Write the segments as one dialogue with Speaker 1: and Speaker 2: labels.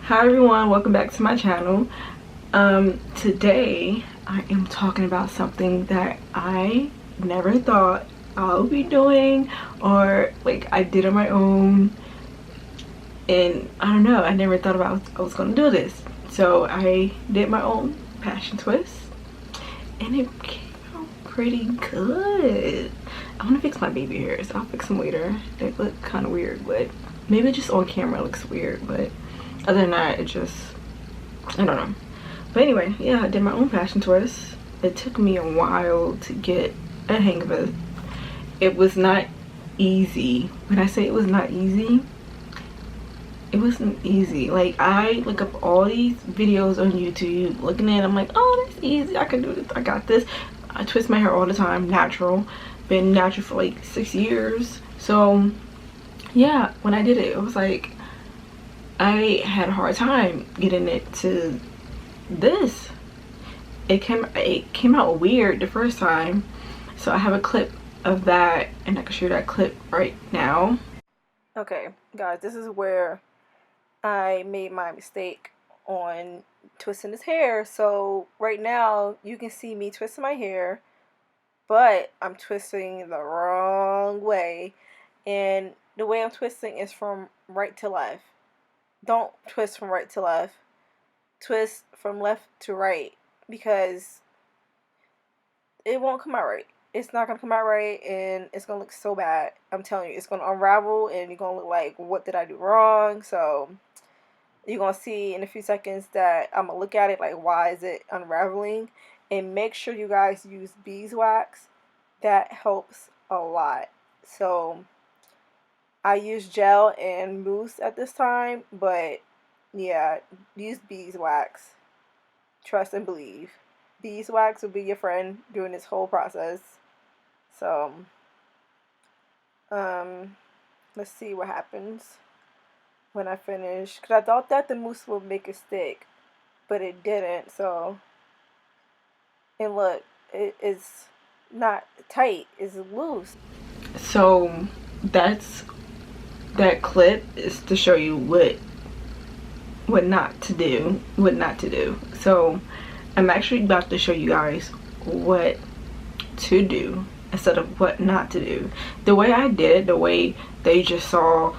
Speaker 1: Hi everyone, welcome back to my channel. Today I am talking about something that I never thought I'll be doing, or like I did on my own, and I don't know, I never thought about I was gonna do this. So I did my own passion twist and it came out pretty good. I want to fix my baby hairs. I'll fix them later. They look kind of weird, but maybe just on camera it looks weird, but other than that, it just, I don't know. But anyway, yeah, I did my own passion twist. It took me a while to get a hang of it. It was not easy. When I say it was not easy, it wasn't easy. Like, I look up all these videos on YouTube, looking at it, I'm like, oh, that's easy, I can do this, I got this. I twist my hair all the time, natural. Been natural for like 6 years. So yeah, when I did it, it was like, I had a hard time getting it to this. It came out weird the first time. So I have a clip of that and I can show you that clip right now. Okay, guys, this is where I made my mistake on twisting his hair. So right now you can see me twisting my hair, but I'm twisting the wrong way. And the way I'm twisting is from right to left. Don't twist from right to left. Twist from left to right, because it won't come out right. It's not gonna come out right, and it's gonna look so bad. I'm telling you, it's gonna unravel and you're gonna look like, what did I do wrong? So you're gonna see in a few seconds that I'm gonna look at it like, why is it unraveling? And make sure you guys use beeswax. That helps a lot. So I use gel and mousse at this time, but yeah, use beeswax. Trust and believe. Beeswax will be your friend during this whole process. So, let's see what happens when I finish. Because I thought that the mousse would make it stick, but it didn't. So, and look, it's not tight, it's loose. So, that clip is to show you what not to do. So I'm actually about to show you guys what to do instead of what not to do. The way I did it, the way they just saw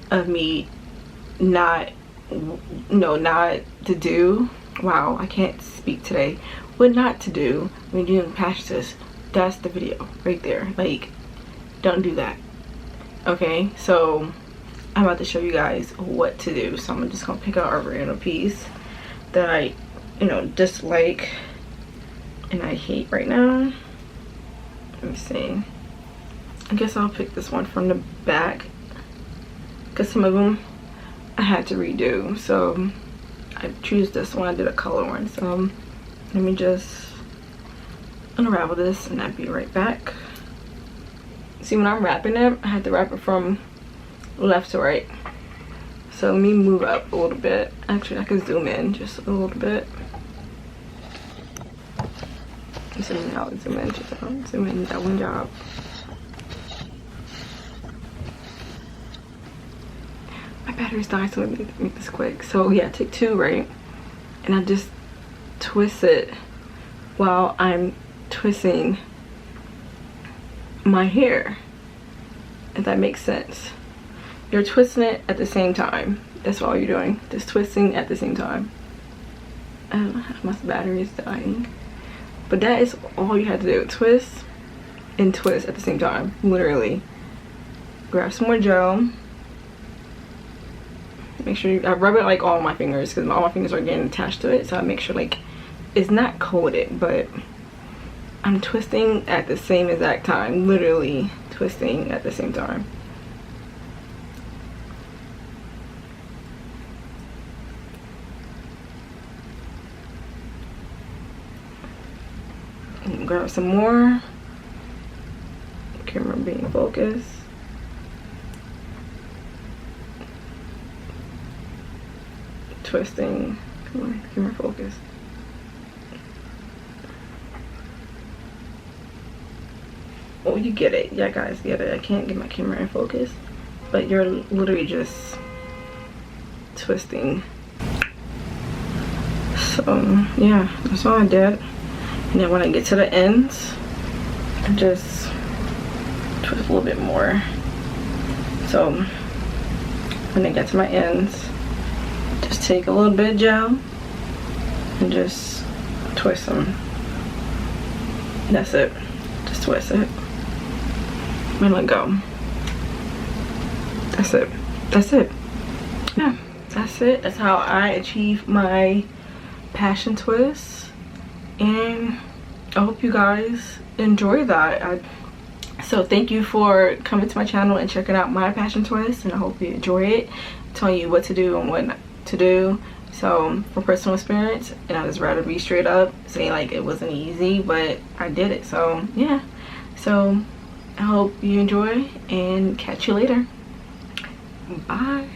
Speaker 1: of me not to do, wow, I can't speak today, what not to do when you're doing passion twist, that's the video right there. Like, don't do that. Okay, so I'm about to show you guys what to do. So I'm just gonna pick out a random piece that I, dislike and I hate right now. Let me see. I guess I'll pick this one from the back, because some of them I had to redo. So I choose this one. I did a color one. So let me just unravel this and I'll be right back. See, when I'm wrapping it, I had to wrap it from left to right. So let me move up a little bit. Actually, I can zoom in just a little bit. Zoom out, zoom in, just zoom in, that one job. My battery's dying, so let me make this quick. So yeah, take two, right? And I just twist it while I'm twisting my hair, if that makes sense. You're twisting it at the same time. That's all you're doing, just twisting at the same time. My battery is dying, but that is all you have to do. Twist and twist at the same time, literally. Grab some more gel. Make sure I rub it like all my fingers, because all my fingers are getting attached to it, so I make sure like it's not coated, but I'm twisting at the same exact time, literally twisting at the same time. And grab some more. Camera being focused. Twisting. Come on, camera focus. Oh, you get it. Yeah, guys, get it. I can't get my camera in focus, but you're literally just twisting So yeah, that's all I did. And then when I get to the ends, I just twist a little bit more. So when I get to my ends, just take a little bit of gel and just twist them. That's it. Just twist it. And let go. That's it. That's it. Yeah, that's it. That's how I achieve my passion twist. And I hope you guys enjoy that. So thank you for coming to my channel and checking out my passion twist, and I hope you enjoy it. Telling you what to do and what not to do. So from personal experience, and I just rather be straight up, saying like it wasn't easy, but I did it. So yeah. So I hope you enjoy and catch you later. Bye.